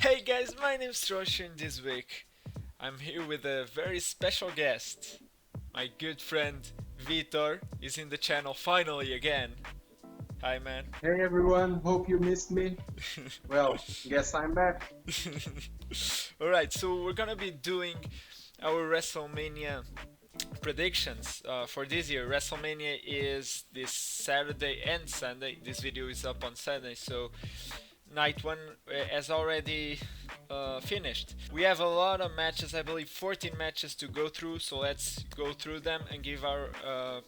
Hey guys, my name's Roshan. This week I'm here with a very special guest. My good friend Vitor is in the channel finally again. Hi man. Hey everyone, hope you missed me. Well, guess I'm back. Alright, so we're gonna be doing our WrestleMania predictions for this year. WrestleMania is this Saturday and Sunday. This video is up on Saturday, so night one has already finished. We have a lot of matches, I believe 14 matches to go through, so let's go through them and give our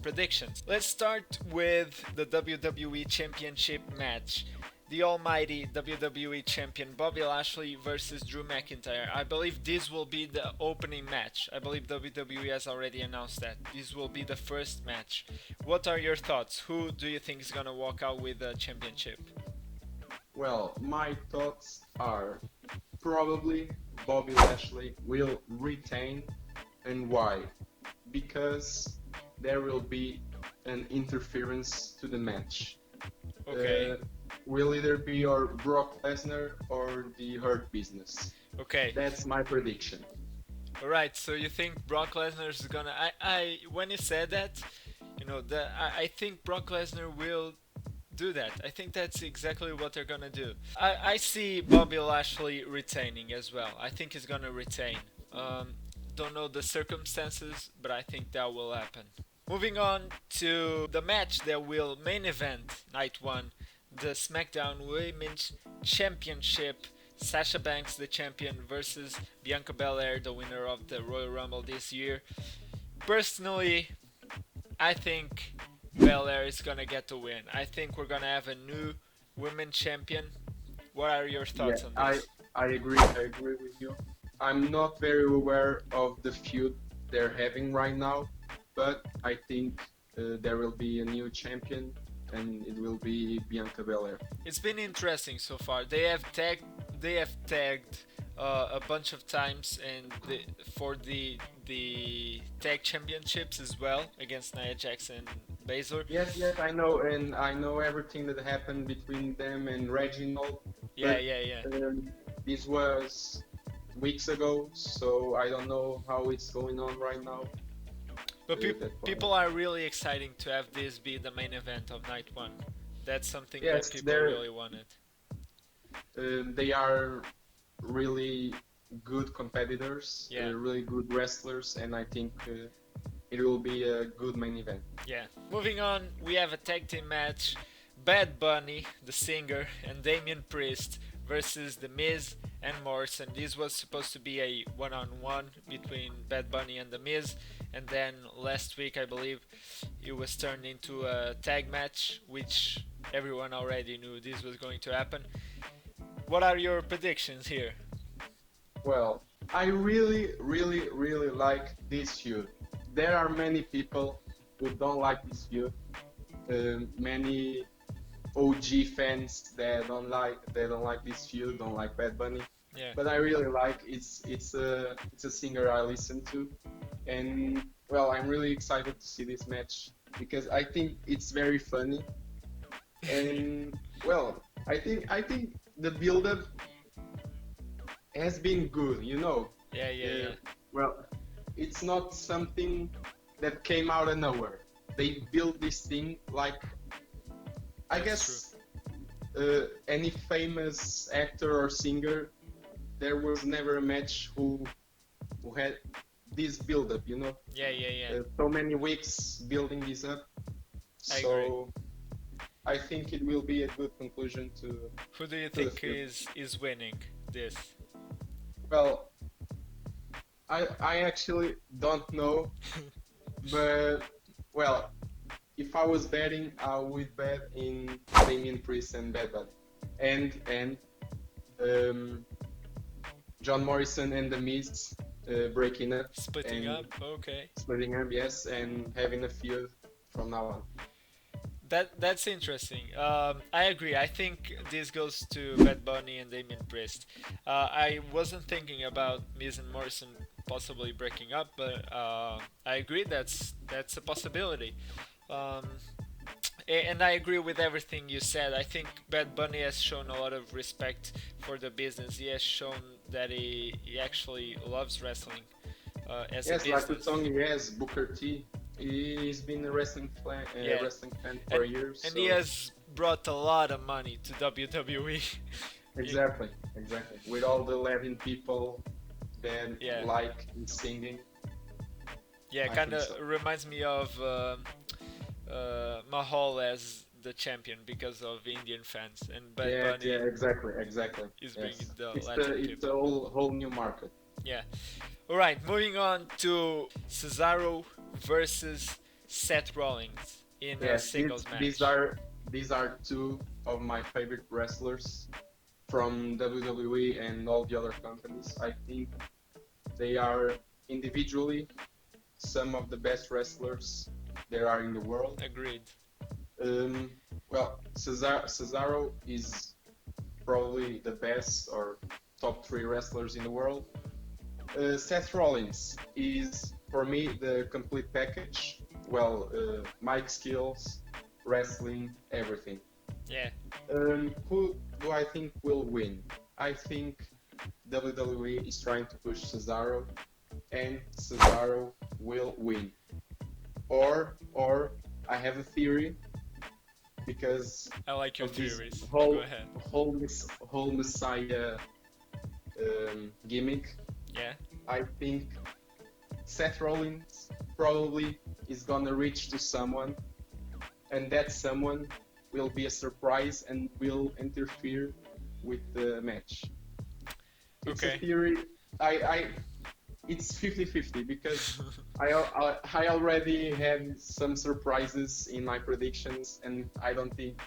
predictions. Let's start with the WWE Championship match. The almighty WWE Champion Bobby Lashley versus Drew McIntyre. I believe this will be the opening match. I believe WWE has already announced that. This will be the first match. What are your thoughts? Who do you think is gonna walk out with the championship? Well, my thoughts are probably Bobby Lashley will retain, and why? Because there will be an interference to the match. Okay. Will either be your Brock Lesnar or the Hurt Business. Okay. That's my prediction. Alright, so you think Brock Lesnar is gonna when you said that, I think Brock Lesnar will do that. I think that's exactly what they're gonna do. I see Bobby Lashley retaining as well. I think he's gonna retain. Don't know the circumstances, but I think that will happen. Moving on to the match that will main event night one, the SmackDown Women's Championship. Sasha Banks, the champion, versus Bianca Belair, the winner of the Royal Rumble this year. Personally, I think Belair is gonna get the win. I think we're gonna have a new women champion. What are your thoughts Yeah, on I this? I agree. I agree with you. I'm not very aware of the feud they're having right now, but I think there will be a new champion, and it will be Bianca Belair. It's been interesting so far. They have tagged a bunch of times and for the tag championships as well against Nia Jax and Baszler. Yes, yes, I know, and I know everything that happened between them and Reginald. Yeah, But yeah, yeah. this was weeks ago, so I don't know how it's going on right now. But That's why. people are really exciting to have this be the main event of night one. That's something that Yes, people really wanted. they are really good competitors, Yeah. really good wrestlers, and I think it will be a good main event. Yeah. Moving on, we have a tag team match. Bad Bunny, the singer, and Damian Priest versus The Miz and Morrison. This was supposed to be a one-on-one between Bad Bunny and The Miz, and then last week I believe it was turned into a tag match, which everyone already knew this was going to happen. What are your predictions here? Well, I really, really, really like this feud. There are many people who don't like this feud. Many OG fans that don't like this feud, don't like Bad Bunny. Yeah. But I really like it's a singer I listen to, and well, I'm really excited to see this match because I think it's very funny, and well, I think the build up has been good, you know. Yeah, yeah, yeah. Well, it's not something that came out of nowhere. They built this thing like, I That's guess, any famous actor or singer, there was never a match who had this build up, you know. Yeah, yeah, yeah. So many weeks building this up. I So I think it will be a good conclusion to Who do you to the think feud. is winning this? Well, I actually don't know, but well, if I was betting, I would bet in Damian Priest and Bad Bunny, and um, John Morrison and The Miz breaking up Splitting and up? Okay. splitting up, yes, and having a feud from now on. That's interesting. I agree. I think this goes to Bad Bunny and Damien Priest. I wasn't thinking about Miz and Morrison possibly breaking up, but I agree that's a possibility. Um, And I agree with everything you said. I think Bad Bunny has shown a lot of respect for the business. He has shown that he actually loves wrestling as a Yes, like the business. song he has, Booker T. He's been a Yeah, wrestling fan for and years, and he so has brought a lot of money to WWE. exactly, exactly. With all the Latin people that Yeah, like his singing, yeah, I kind think of so. reminds me of Mahal as the champion because of Indian fans, and Bad Yeah, Bunny yeah, exactly, exactly. is bringing Yes, the it's Latin it's a people. whole new market. Yeah. All right, moving on to Cesaro versus Seth Rollins in a Yes, singles these match. are two of my favorite wrestlers from WWE and all the other companies. I think they are individually some of the best wrestlers there are in the world. Agreed. Um, Cesaro is probably the best or top three wrestlers in the world. Seth Rollins is, for me, the complete package. Well, mic skills, wrestling, everything. Yeah. Who do I think will win? I think WWE is trying to push Cesaro, and Cesaro will win. Or I have a theory because I like your of this theories. Go whole ahead. whole Messiah gimmick. Yeah. I think Seth Rollins probably is gonna reach to someone, and that someone will be a surprise and will interfere with the match. It's a Okay. theory. I it's 50-50 because I already had some surprises in my predictions, and I don't think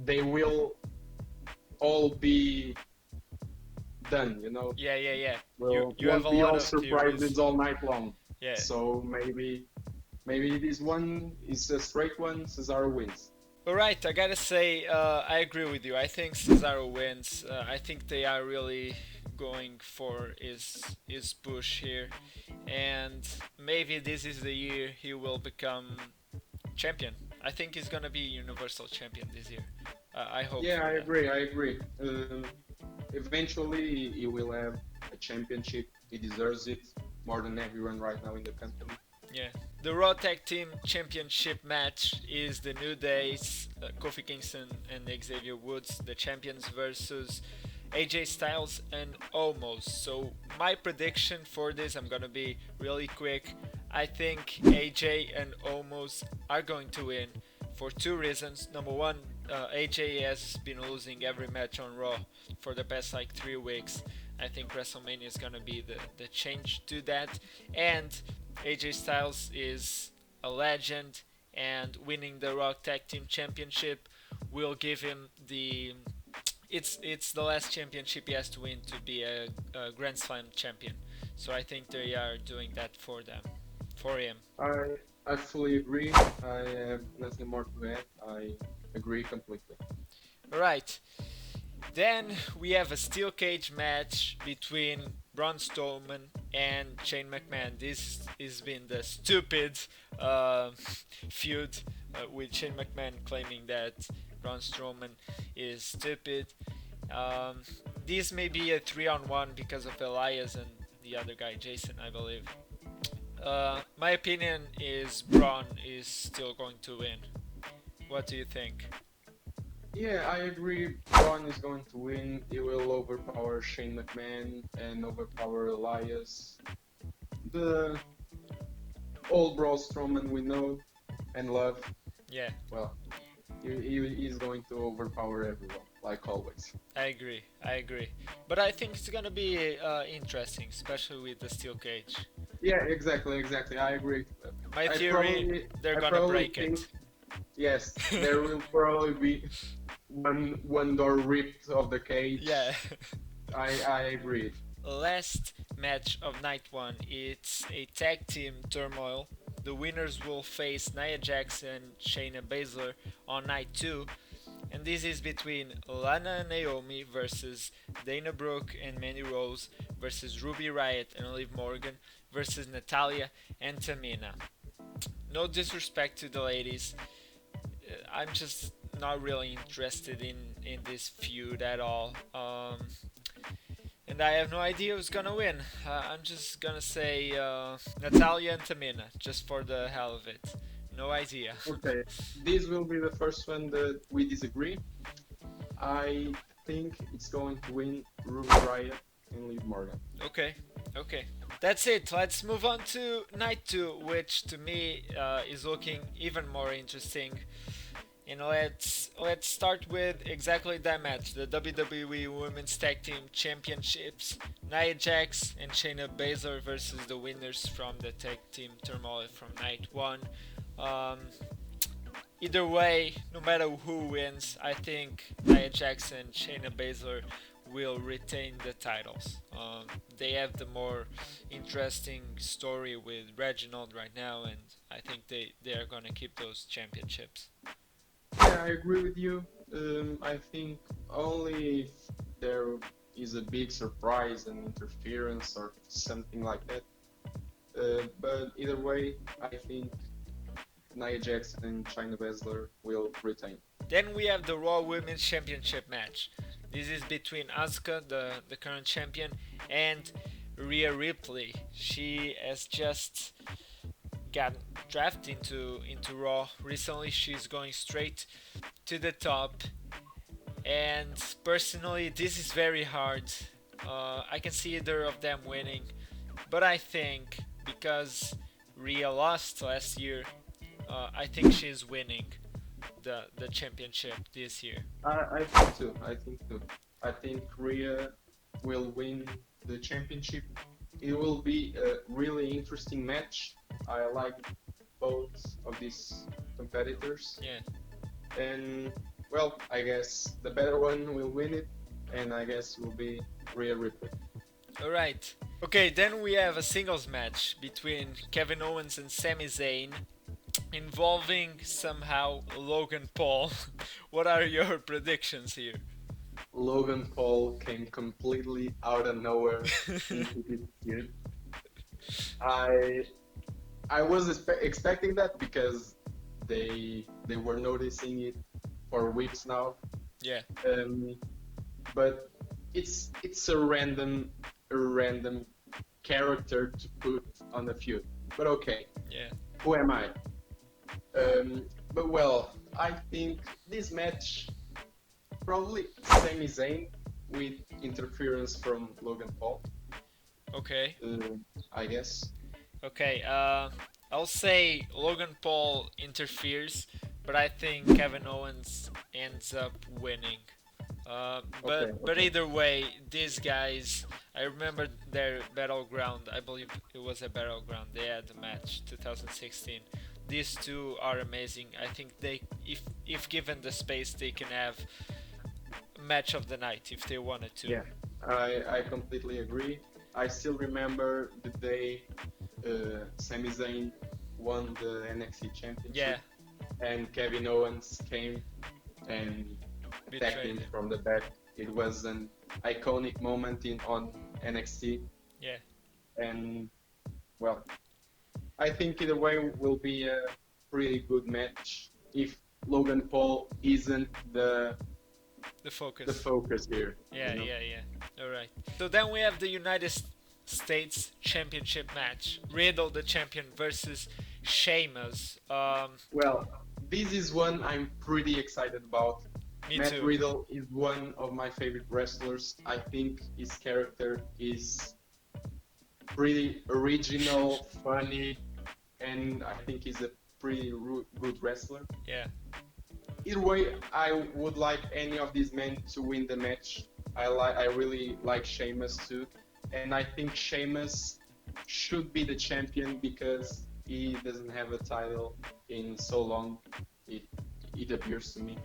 they will all be done. Yeah, yeah, yeah. You Well, you have won't a be lot all of theories. surprises all night long. Yeah. So maybe this one is a straight one. Cesaro wins. All right, I gotta say, I agree with you. I think Cesaro wins. I think they are really going for his push here, and maybe this is the year he will become champion. I think he's gonna be Universal Champion this year. I hope Yeah, for I that. agree. I agree. Eventually, he will have a championship. He deserves it more than everyone right now in the company. Yeah. The Raw Tag Team Championship match is the New Day's Kofi Kingston and Xavier Woods, the champions, versus AJ Styles and Omos. So my prediction for this, I'm gonna be really quick. I think AJ and Omos are going to win for two reasons. Number one, AJ has been losing every match on Raw for the past like 3 weeks. I think WrestleMania is gonna be the change to that. And AJ Styles is a legend, and winning the Raw Tag Team Championship will give him the it's the last championship he has to win to be a Grand Slam champion. So I think they are doing that for him. I I fully agree. I have nothing more to add. I agree completely. All right. Then we have a steel cage match between Braun Strowman and Shane McMahon. This has been the stupid uh, feud with Shane McMahon claiming that Braun Strowman is stupid. Um, this may be a 3-on-1 because of Elias and the other guy, Jason, I believe. My opinion is Braun is still going to win. What do you think? Yeah, I agree. Braun is going to win. He will overpower Shane McMahon and overpower Elias. The old Braun Strowman we know and love. Yeah, Well, he is going to overpower everyone, like always. I agree. I agree. But I think it's gonna be interesting, especially with the steel cage. Yeah, exactly. I agree. My I theory, probably, they're I gonna probably break think it. yes, there will probably be one door ripped of the Yeah. cage. I agree. Last match of night one, it's a tag team turmoil. The winners will face Nia Jax and Shayna Baszler on night two, and this is between Lana and Naomi versus Dana Brooke and Mandy Rose versus Ruby Riott and Liv Morgan versus Natalia and Tamina. No disrespect to the ladies, I'm just not really interested in this feud at all. And I have no idea who's gonna win. I'm just gonna say Natalia and Tamina, just for the hell of it. No idea. Okay, this will be the first one that we disagree. I think it's going to win Ruby Riott and Liv Morgan. Okay, okay. That's it. Let's move on to night two, which to me is looking even more interesting. And let's start with exactly that match, the WWE Women's Tag Team Championships. Nia Jax and Shayna Baszler versus the winners from the Tag Team Turmoil from night one. Um, Either way, no matter who wins, I think Nia Jax and Shayna Baszler will retain the titles. They have the more interesting story with Reginald right now, and I think they are gonna keep those championships. Yeah, I agree with you. I think only if there is a big surprise and interference or something like that. But either way, I think Nia Jax and Shayna Baszler will retain. Then we have the Raw Women's Championship match. This is between Asuka, the current champion, and Rhea Ripley. She has just got drafted into Raw recently. She's going straight to the top, and personally, this is very hard. I can see either of them winning, but I think because Rhea lost last year, I think she's winning the championship this year. I think too. I think Rhea will win the championship. It will be a really interesting match. I like both of these competitors. Yeah. And well, I guess the better one will win it, and I guess it will be Rhea Ripley. All right. Okay, then we have a singles match between Kevin Owens and Sami Zayn, involving somehow Logan Paul. What are your predictions here? Logan Paul came completely out of nowhere into this feud. I I was expecting that because they were noticing it for weeks now. Yeah. Um, but it's a random character to put on the feud. But okay, Yeah. who am I? But well, I think this match probably Sami Zayn with interference from Logan Paul. Okay. I guess. Okay. I'll say Logan Paul interferes, but I think Kevin Owens ends up winning. But Okay. either way, these guys, I remember their battleground. I believe it was a battleground. They had a match 2016. These two are amazing. I think they, if given the space, they can have a match of the night if they wanted to. Yeah, I completely agree. I still remember the day Sami Zayn won the NXT Championship, Yeah, and Kevin Owens came and attacked betrayed him him. from the back. It was an iconic moment in on NXT, Yeah, and well, I think either way will be a pretty good match if Logan Paul isn't the the focus. focus here. Yeah, You know? yeah, yeah. All right. So then we have the United States Championship match. Riddle, the champion, versus Sheamus. Well, this is one I'm pretty excited about. Me Matt too. Riddle is one of my favorite wrestlers. I think his character is pretty original, funny, and I think he's a pretty good wrestler. Yeah, Either way, I would like any of these men to win the match. I really like Sheamus too, and I think Sheamus should be the champion because he doesn't have a title in so long. It it appears to me.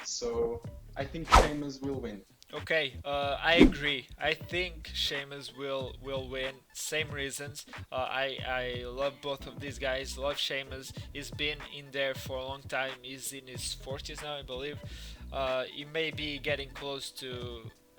So I think Sheamus will win. okay, I agree. I think Sheamus will win. Same reasons. I love both of these guys. Love Sheamus. He's been in there for a long time. He's in his 40s now, I believe. He may be getting close to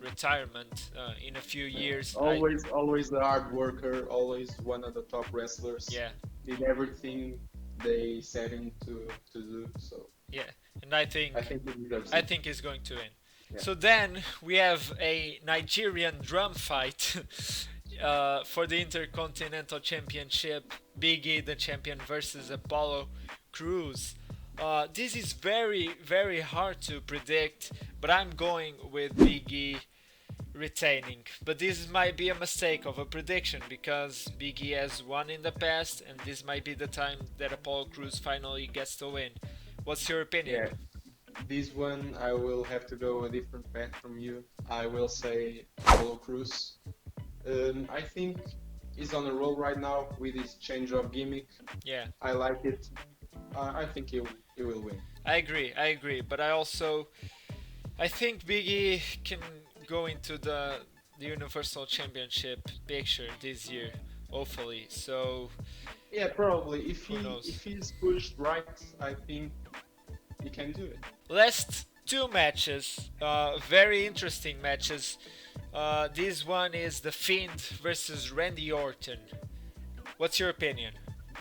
retirement in a few years. Always the hard worker. Always one of the top wrestlers. Yeah, Did everything they set him to do. So Yeah, and I I think think he deserves I it. think he's going to win. Yeah. So then we have a Nigerian drum fight for the Intercontinental Championship. Big E, the champion, versus Apollo Crews. This is very, very hard to predict, but I'm going with Big E retaining. But this might be a mistake of a prediction because Big E has won in the past, and this might be the time that Apollo Crews finally gets to win. What's your opinion? Yeah. This one I will have to go a different path from you. I will say Apollo Cruz. I think he's on a roll right now with his change of gimmick. Yeah, I like it. I think he will win. I agree. But I think Big E can go into the Universal Championship picture this year, hopefully. So Yeah, probably. who knows? If he's pushed right, I think he can do it. Last two matches, very interesting matches. This one is The Fiend versus Randy Orton. What's your opinion?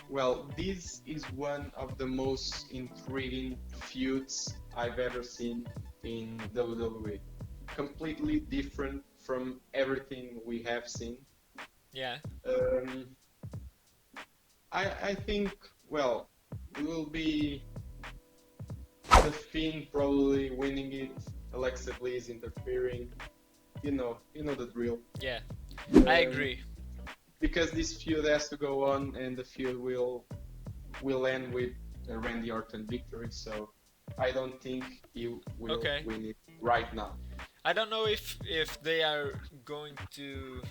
Well, this is one of the most intriguing feuds I've ever seen in WWE. Completely different from everything we have seen. Yeah, Um, I think, well, it will be the Fiend probably winning it. Alexa Bliss interfering. You know the drill. yeah, I Um, agree. because this feud has to go on, and the feud will end with a Randy Orton victory. So I don't think he will Okay. win it right now. I don't know if they are going to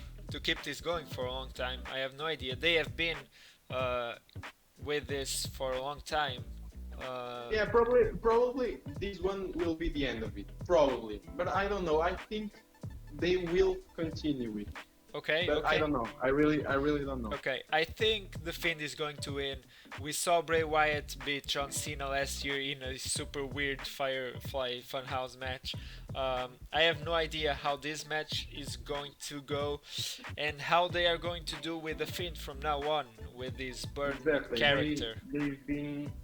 keep this going for a long time. I have no idea. They have been uh, with this for a long time. Yeah, probably this one will be the end of it. Probably, but I don't know. I think they will continue it, Okay, but I okay. don't know. I really don't know. Okay, I think the Fiend is going to win. We saw Bray Wyatt beat John Cena last year in a super weird Firefly Funhouse match. I have no idea how this match is going to go and how they are going to do with the Fiend from now on with this burn Exactly. character.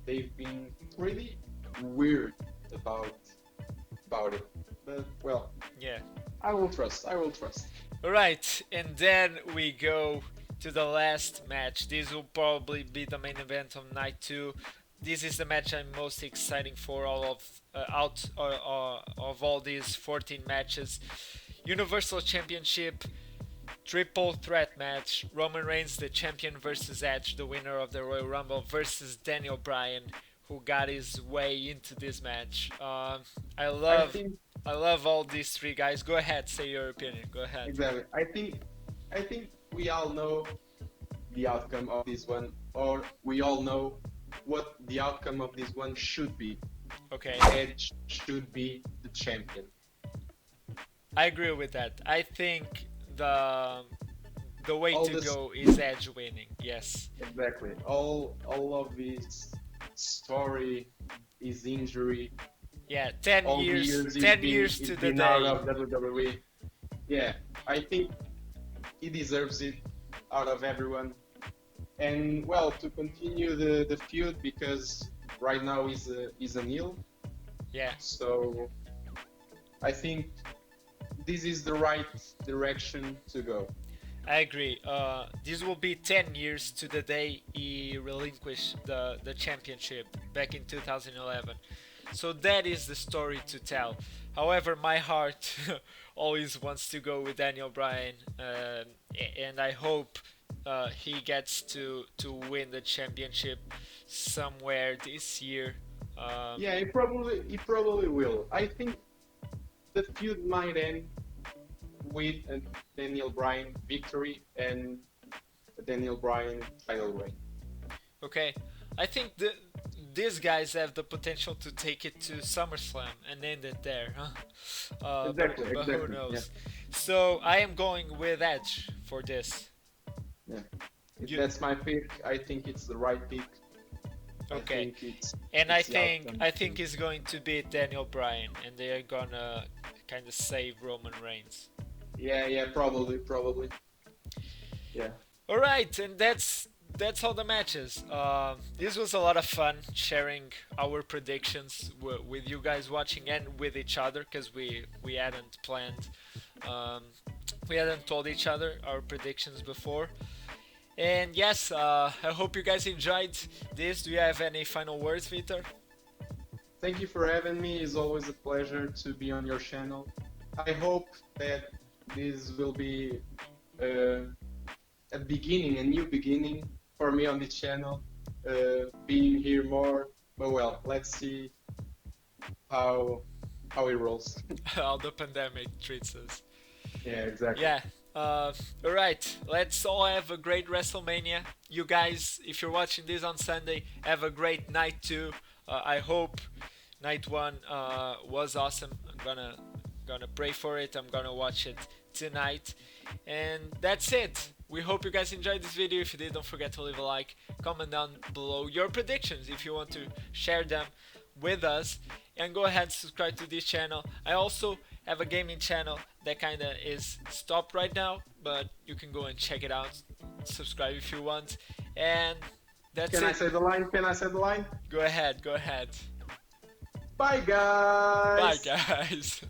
They've been pretty weird about about it. But well, Yeah. I will trust. I will trust. Alright, and then we go to the last match. This will probably be the main event of night 2. This is the match I'm most exciting for all of of all these 14 matches. Universal Championship triple threat match. Roman Reigns, the champion, versus Edge, the winner of the Royal Rumble, versus Daniel Bryan, who got his way into this match. I I love think I love all these three guys. Go ahead, say your opinion. Go ahead. exactly. I think we all know the outcome of this one, or we all know what the outcome of this one should be. Okay, Edge should be the champion. I agree with that. I think the way All to this go is Edge winning. Yes. exactly. All of his story, his injury, Yeah, 10 all the years, years 10 years he's to the been out day. of WWE. Yeah, I think he deserves it out of everyone. And well, to continue the feud because right now he's a heel, Yeah, so I think this is the right direction to go. I agree. This will be 10 years to the day he relinquished the championship back in 2011. So that is the story to tell. However, my heart always wants to go with Daniel Bryan, and I hope he gets to win the championship somewhere this year. Yeah, he probably will. I think the feud might end with a Daniel Bryan victory and a Daniel Bryan title reign. Okay, I think these guys have the potential to take it to SummerSlam and end it there, huh? Exactly, But who exactly. Yeah, knows? So I am going with Edge for this. yeah. If You, that's my pick, I think it's the right pick. I okay, think and it's the outcome. I think he's going to beat Daniel Bryan, and they are gonna kind of save Roman Reigns. Yeah, yeah, probably. Yeah. All right, and that's all the matches. This was a lot of fun sharing our predictions with you guys watching and with each other because we hadn't planned, um, we hadn't told each other our predictions before. And yes, I hope you guys enjoyed this. Do you have any final words, Vitor? Thank you for having me. It's always a pleasure to be on your channel. I hope that this will be uh, a beginning, a new beginning for me on this channel, being here more. But well, let's see how how it rolls. How the pandemic treats us. Yeah, exactly. Yeah. Alright, let's all have a great WrestleMania. You guys, if you're watching this on Sunday, have a great night too. I hope night one was awesome. I'm gonna pray for it. I'm gonna watch it tonight. And that's it. We hope you guys enjoyed this video. If you did, don't forget to leave a like, comment down below your predictions if you want to share them with us, and go ahead and subscribe to this channel. I also have a gaming channel that kinda is stopped right now, but you can go and check it out. Subscribe if you want. And that's Can it. I say the line? Can I say the line? Go ahead, go ahead. Bye, guys. Bye guys.